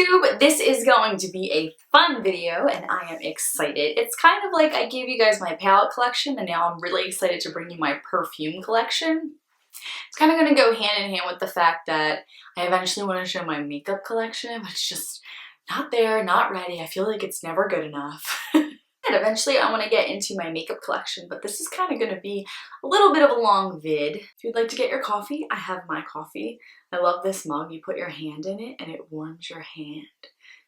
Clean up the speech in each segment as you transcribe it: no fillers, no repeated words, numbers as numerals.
YouTube! This is going to be a fun video and I am excited. It's kind of like I gave you guys my palette collection and now I'm really excited to bring you my perfume collection. It's kind of going to go hand in hand with the fact that I eventually want to show my makeup collection, but it's just not there, not ready. I feel like it's never good enough. And eventually I want to get into my makeup collection, but this is kind of going to be a little bit of a long vid. If you'd like to get your coffee, I have my coffee. I love this mug. You put your hand in it and it warms your hand.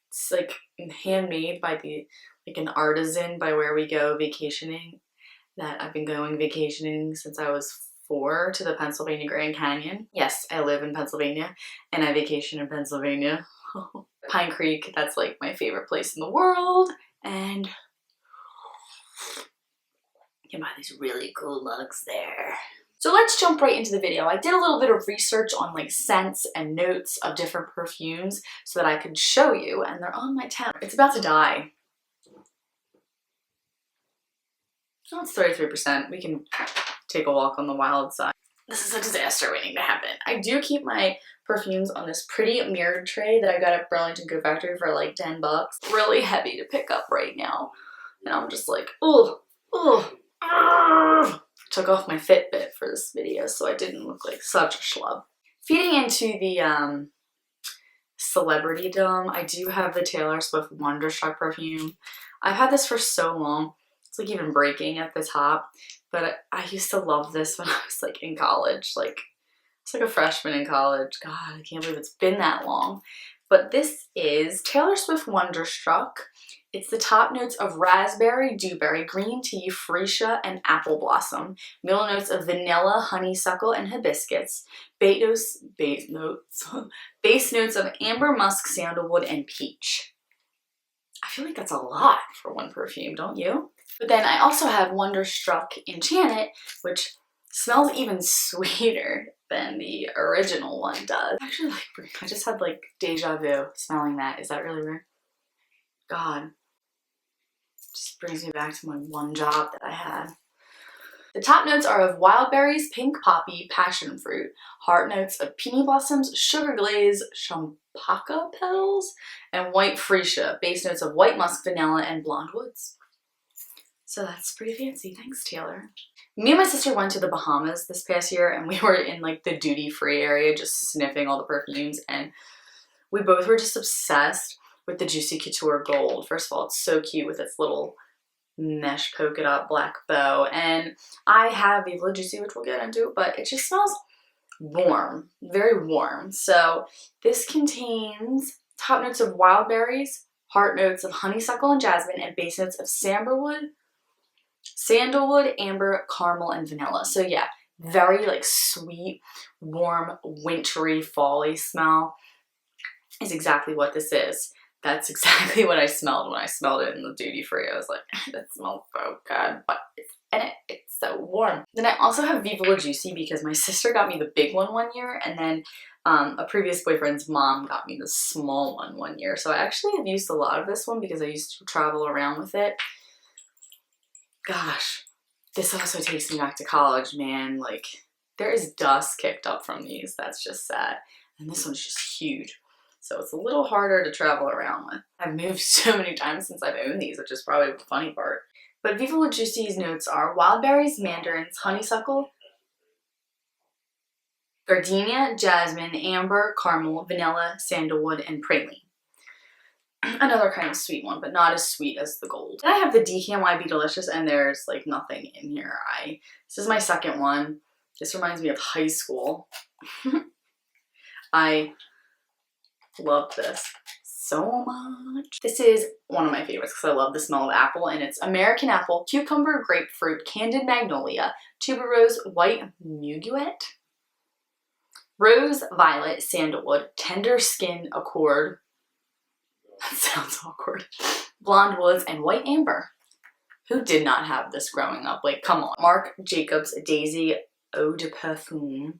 It's like handmade by an artisan by where we go vacationing. That I've been going vacationing since I was 4 to the Pennsylvania Grand Canyon. Yes, I live in Pennsylvania and I vacation in Pennsylvania. Pine Creek, that's like my favorite place in the world. And you can buy these really cool mugs there. So let's jump right into the video. I did a little bit of research on like scents and notes of different perfumes so that I could show you, and they're on my tab. It's about to die. Oh, it's 33%. We can take a walk on the wild side. This is a disaster waiting to happen. I do keep my perfumes on this pretty mirrored tray that I got at Burlington Coat Factory for like 10 bucks. Really heavy to pick up right now. And I'm just like, oh. Took off my Fitbit for this video so I didn't look like such a schlub. Feeding into the celebrity-dom, I do have the Taylor Swift Wonderstruck perfume. I've had this for so long. It's like even breaking at the top. But I used to love this when I was like in college. Like, it's like a freshman in college. God, I can't believe it's been that long. But this is Taylor Swift Wonderstruck. It's the top notes of raspberry, dewberry, green tea, freesia, and apple blossom. Middle notes of vanilla, honeysuckle, and hibiscus. Base notes of amber, musk, sandalwood, and peach. I feel like that's a lot for one perfume, don't you? But then I also have Wonderstruck Enchanted, which smells even sweeter than the original one does. Actually, I just had like deja vu smelling that. Is that really weird? God. Just brings me back to my one job that I had. The top notes are of wild berries, pink poppy, passion fruit. Heart notes of peony blossoms, sugar glaze, champaca petals, and white freesia. Base notes of white musk, vanilla, and blonde woods. So that's pretty fancy. Thanks, Taylor. Me and my sister went to the Bahamas this past year and we were in like the duty-free area just sniffing all the perfumes, and we both were just obsessed with the Juicy Couture Gold. First of all, it's so cute with its little mesh polka dot black bow. And I have Viva La Juicy, which we'll get into, but it just smells warm, very warm. So this contains top notes of wild berries, heart notes of honeysuckle and jasmine, and base notes of sandalwood, amber, caramel, and vanilla. So yeah, very like sweet, warm, wintry, fall-y smell is exactly what this is. That's exactly what I smelled when I smelled it in the duty free. I was like, that smells so good, but it's in it. It's so warm. Then I also have Viva La Juicy because my sister got me the big one year, and then a previous boyfriend's mom got me the small one year. So I actually have used a lot of this one because I used to travel around with it. Gosh, this also takes me back to college, man. Like, there is dust kicked up from these. That's just sad. And this one's just huge. So it's a little harder to travel around with. I've moved so many times since I've owned these, which is probably the funny part. But Viva La Juicy's notes are wild berries, mandarins, honeysuckle, gardenia, jasmine, amber, caramel, vanilla, sandalwood, and praline. Another kind of sweet one, but not as sweet as the gold. Then I have the Dkny Be Delicious, and there's like nothing in here. This is my second one. This reminds me of high school. I love this so much. This is one of my favorites because I love the smell of apple, and it's American apple, cucumber, grapefruit, candied magnolia, tuberose, white muguet, rose, violet, sandalwood, tender skin accord. That sounds awkward. Blonde woods, and white amber. Who did not have this growing up? Like, come on. Marc Jacobs Daizy Eau de Parfum.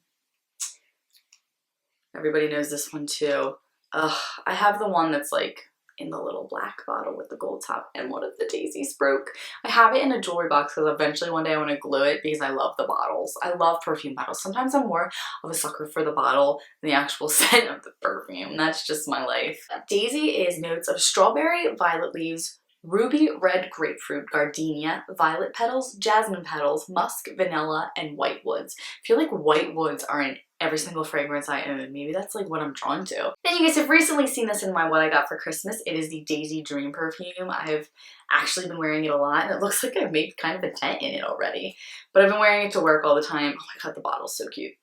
Everybody knows this one too. Ugh, I have the one that's like in the little black bottle with the gold top, and one of the daisies broke. I have it in a jewelry box because eventually one day I want to glue it because I love the bottles. I love perfume bottles. Sometimes I'm more of a sucker for the bottle than the actual scent of the perfume. That's just my life. Daizy is notes of strawberry, violet leaves, ruby red grapefruit, gardenia, violet petals, jasmine petals, musk, vanilla, and white woods. I feel like white woods are in every single fragrance I own. Maybe that's like what I'm drawn to. Then you guys have recently seen this in my what I got for Christmas. It is the Daizy Dream perfume. I've actually been wearing it a lot, and it looks like I've made kind of a dent in it already. But I've been wearing it to work all the time. Oh my god, the bottle's so cute.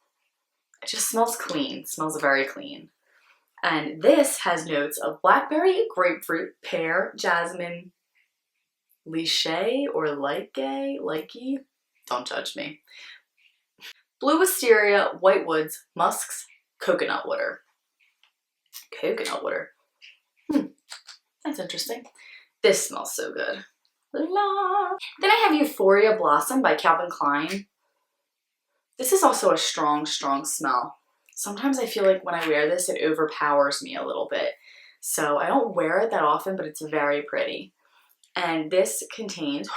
It just smells clean. It smells very clean. And this has notes of blackberry, grapefruit, pear, jasmine, lychee or likey. Don't judge me. Blue wisteria, white woods, musks, coconut water. Coconut water. That's interesting. This smells so good. La. Then I have Euphoria Blossom by Calvin Klein. This is also a strong, strong smell. Sometimes I feel like when I wear this, it overpowers me a little bit. So I don't wear it that often, but it's very pretty. And this contains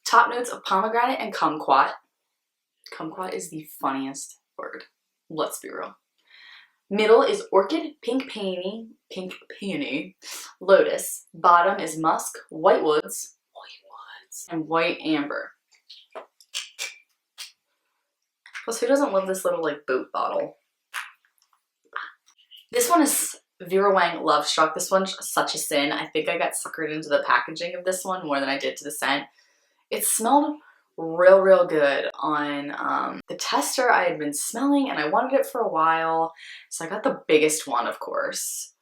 top notes of pomegranate and kumquat. Kumquat is the funniest word. Let's be real. Middle is orchid, pink peony, lotus. Bottom is musk, white woods, and white amber. Plus, who doesn't love this little like boat bottle? This one is Vera Wang Lovestruck. This one's such a sin. I think I got suckered into the packaging of this one more than I did to the scent. It smelled real good on the tester I had been smelling, and I wanted it for a while, so I got the biggest one, of course.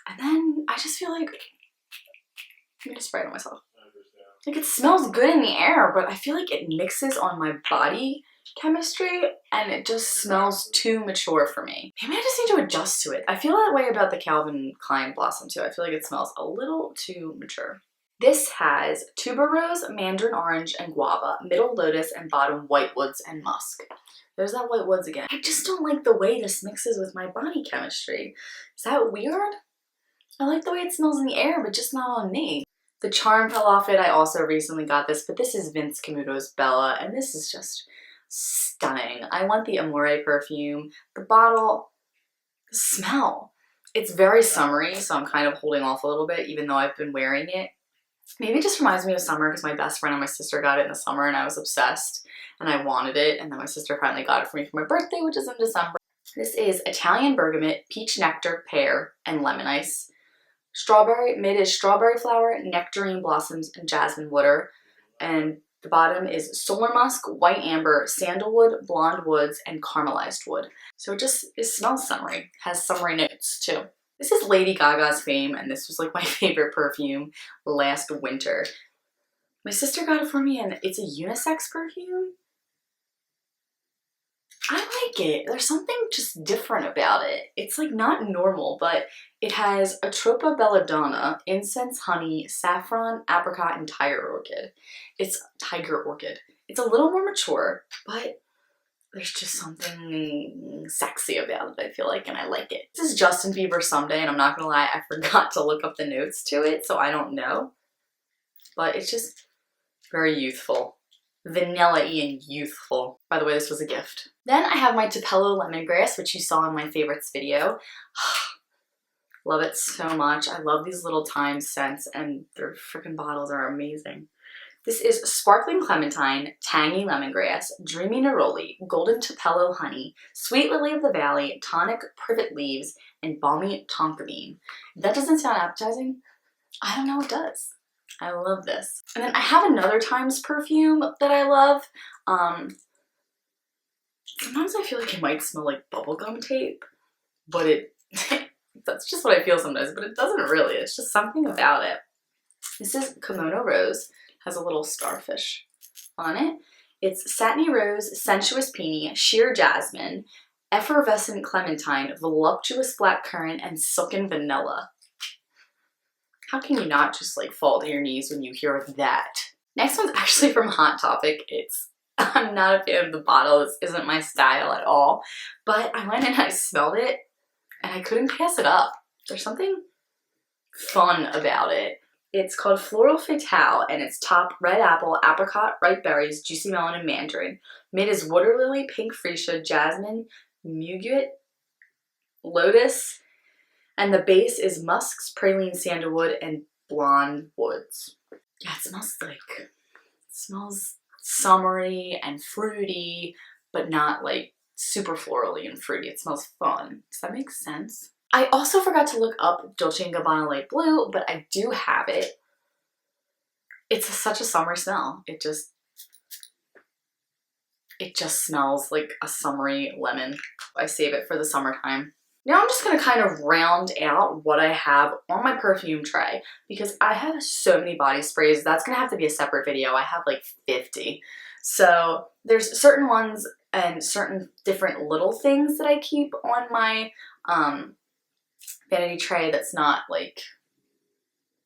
And then I just feel like I'm gonna spray it on myself. Like, it smells good in the air, but I feel like it mixes on my body chemistry and it just smells too mature for me. Maybe I just need to adjust to it. I feel that way about the Calvin Klein Blossom too. I feel like it smells a little too mature. This has tuberose, mandarin orange, and guava, middle lotus, and bottom white woods and musk. There's that white woods again. I just don't like the way this mixes with my body chemistry. Is that weird? I like the way it smells in the air, but just not on me. The charm fell off it. I also recently got this, but this is Vince Camuto's Bella, and this is just stunning. I want the Amore perfume. The bottle, the smell. It's very summery, so I'm kind of holding off a little bit, even though I've been wearing it. Maybe it just reminds me of summer because my best friend and my sister got it in the summer and I was obsessed and I wanted it, and then my sister finally got it for me for my birthday, which is in December. This is Italian bergamot, peach nectar, pear, and lemon ice. Strawberry, mid is strawberry flower, nectarine blossoms, and jasmine water. And the bottom is solar musk, white amber, sandalwood, blonde woods, and caramelized wood. So it smells summery. Has summery notes too. This is Lady Gaga's Fame, and this was like my favorite perfume last winter. My sister got it for me, and it's a unisex perfume. I like it. There's something just different about it. It's like not normal, but it has Atropa belladonna, incense, honey, saffron, apricot, and tiger orchid. It's tiger orchid. It's a little more mature, but there's just something sexy about it, I feel like, and I like it. This is Justin Bieber Someday, and I'm not gonna lie, I forgot to look up the notes to it, so I don't know. But it's just very youthful. Vanilla-y and youthful. By the way, this was a gift. Then I have my Tupelo Lemongrass, which you saw in my favorites video. Love it so much. I love these little thyme scents, and their freaking bottles are amazing. This is Sparkling Clementine, Tangy Lemongrass, Dreamy Neroli, Golden Tupelo Honey, Sweet Lily of the Valley, Tonic Privet Leaves, and Balmy Tonka Bean. If that doesn't sound appetizing, I don't know what does. I love this. And then I have another Times perfume that I love. Sometimes I feel like it might smell like bubblegum tape, but that's just what I feel sometimes, but it doesn't really. It's just something about it. This is Kimono Rose. Has a little starfish on it. It's Satiny Rose, Sensuous Peony, Sheer Jasmine, Effervescent Clementine, Voluptuous Black Currant, and Silken Vanilla. How can you not just like fall to your knees when you hear that? Next one's actually from Hot Topic. I'm not a fan of the bottle. This isn't my style at all. But I went and I smelled it and I couldn't pass it up. There's something fun about it. It's called Floral Fatale, and it's top red apple, apricot, ripe berries, juicy melon, and mandarin. Mid is water lily, pink freesia, jasmine, muguet, lotus, and the base is musks, praline, sandalwood, and blonde woods. Yeah, it smells summery and fruity, but not like super florally and fruity. It smells fun. Does that make sense? I also forgot to look up Dolce & Gabbana Light Blue, but I do have it. It's such a summer smell. It just smells like a summery lemon. I save it for the summertime. Now I'm just gonna kind of round out what I have on my perfume tray because I have so many body sprays. That's gonna have to be a separate video. I have like 50. So there's certain ones and certain different little things that I keep on my vanity tray that's not like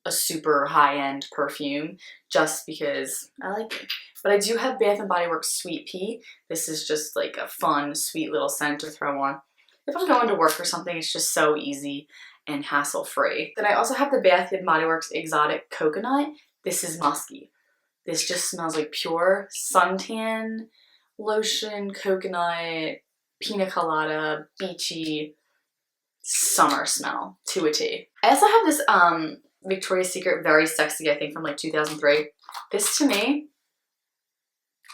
a super high-end perfume just because I like it. But I do have Bath & Body Works Sweetpea. This is just like a fun, sweet little scent to throw on. If I'm going to work or something, it's just so easy and hassle-free. Then I also have the Bath & Body Works Exotic Coconut. This is musky. This just smells like pure suntan lotion, coconut, pina colada, beachy, summer smell to a T. I also have this Victoria's Secret Very Sexy, I think from like 2003. This to me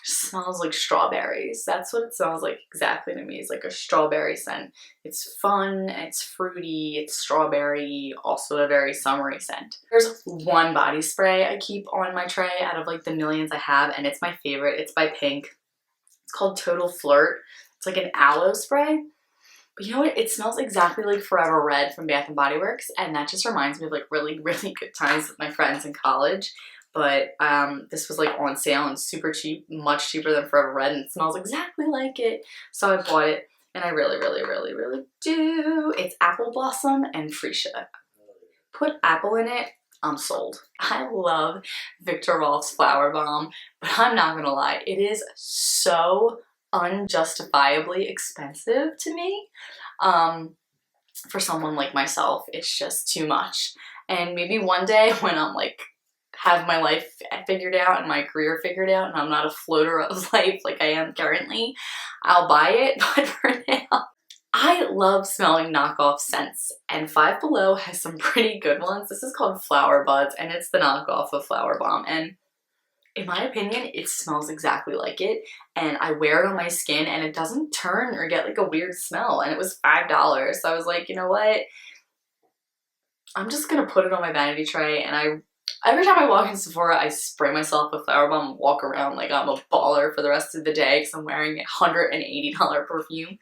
smells like strawberries. That's what it smells like exactly to me. It's like a strawberry scent. It's fun, it's fruity, it's strawberry, also a very summery scent. There's one body spray I keep on my tray out of like the millions I have, and it's my favorite. It's by Pink. It's called Total Flirt. It's like an aloe spray. But you know what? It smells exactly like Forever Red from Bath & Body Works, and that just reminds me of like really, really good times with my friends in college. But this was like on sale and super cheap, much cheaper than Forever Red, and it smells exactly like it. So I bought it, and I really, really, really, really do. It's apple blossom and freesia. Put apple in it, I'm sold. I love Victor Rolf's Flower Bomb, but I'm not gonna lie, it is so unjustifiably expensive to me. For someone like myself, it's just too much. And maybe one day when I'm like have my life figured out and my career figured out and I'm not a floater of life like I am currently, I'll buy it. But for now, I love smelling knockoff scents, and Five Below has some pretty good ones. This is called Flower Buds, and it's the knockoff of Flower Bomb, and in my opinion, it smells exactly like it, and I wear it on my skin and it doesn't turn or get like a weird smell, and it was $5. So I was like, you know what? I'm just gonna put it on my vanity tray, and every time I walk in Sephora, I spray myself with Flower Bomb and walk around like I'm a baller for the rest of the day because I'm wearing a $180 perfume,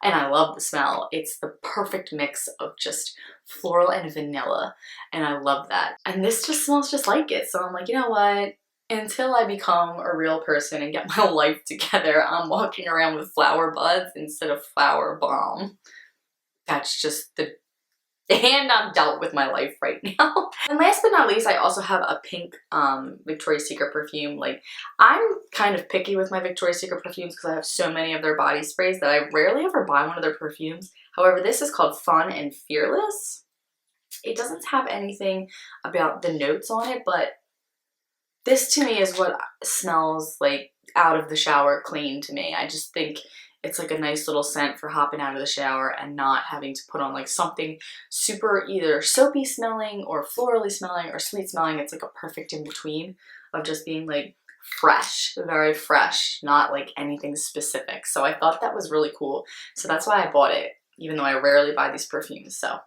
and I love the smell. It's the perfect mix of just floral and vanilla, and I love that. And this just smells just like it, so I'm like, you know what? Until I become a real person and get my life together, I'm walking around with Flower Buds instead of Flower Bomb. That's just the hand I'm dealt with my life right now. And last but not least, I also have a pink Victoria's Secret perfume. Like, I'm kind of picky with my Victoria's Secret perfumes because I have so many of their body sprays that I rarely ever buy one of their perfumes. However, this is called Fun and Fearless. It doesn't have anything about the notes on it, but this to me is what smells like out of the shower clean to me. I just think it's like a nice little scent for hopping out of the shower and not having to put on like something super either soapy smelling or florally smelling or sweet smelling. It's like a perfect in between of just being like fresh, very fresh, not like anything specific. So I thought that was really cool. So that's why I bought it, even though I rarely buy these perfumes. So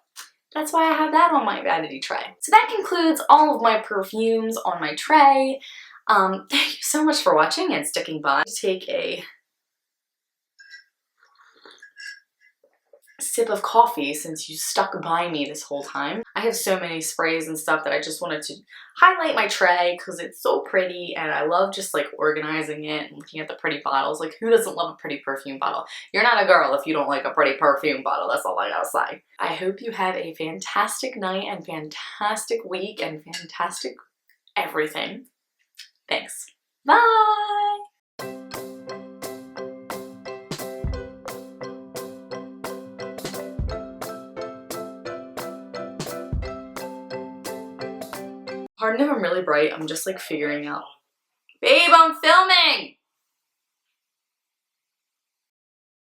that's why I have that on my vanity tray. So that concludes all of my perfumes on my tray. Thank you so much for watching and sticking by. Take a sip of coffee since you stuck by me this whole time. I have so many sprays and stuff that I just wanted to highlight my tray because it's so pretty, and I love just like organizing it and looking at the pretty bottles. Like, who doesn't love a pretty perfume bottle? You're not a girl if you don't like a pretty perfume bottle. That's all I gotta say. I hope you have a fantastic night and fantastic week and fantastic everything. Thanks. Bye! really bright. I'm just like figuring out. Babe, I'm